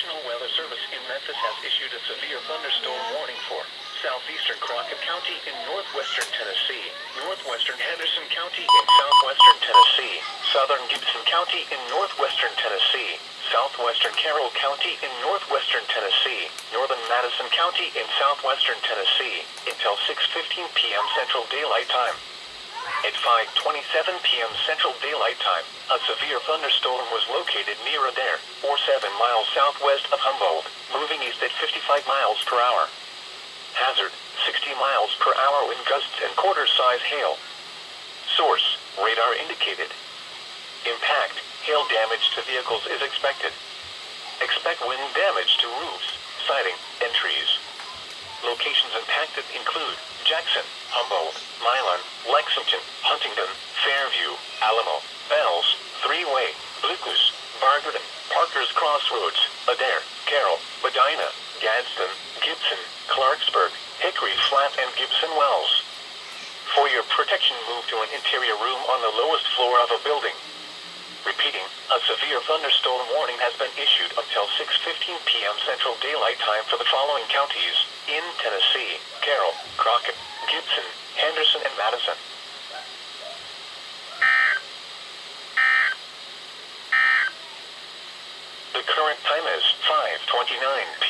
National Weather Service in Memphis has issued a severe thunderstorm warning for southeastern Crockett County in northwestern Tennessee, northwestern Henderson County in southwestern Tennessee, southern Gibson County in northwestern Tennessee, southwestern Carroll County in northwestern Tennessee, northern Madison County in southwestern Tennessee, until 6:15 p.m. Central Daylight Time. At 5:27 p.m. Central Daylight Time, a severe thunderstorm was located near Adair, or 7 miles southwest of Humboldt, moving east at 55 miles per hour. Hazard, 60 miles per hour wind gusts and quarter-size hail. Source, radar indicated. Impact, hail damage to vehicles is expected. Expect wind damage to roofs, siding, and trees. Locations impacted include Jackson, Humboldt, Milan, Lexington, Huntington, Fairview, Alamo, Bells, Three-Way, Blucas, Barberton, Parker's Crossroads, Adair, Carroll, Medina, Gadsden, Gibson, Clarksburg, Hickory Flat, and Gibson Wells. For your protection, move to an interior room on the lowest floor of a building. Repeating, a severe thunderstorm warning has been issued until 6:15 p.m. Central Daylight Time for the following counties in Tennessee: Carroll, Crockett, Gibson, Henderson, and Madison. The current time is 5:29 p.m.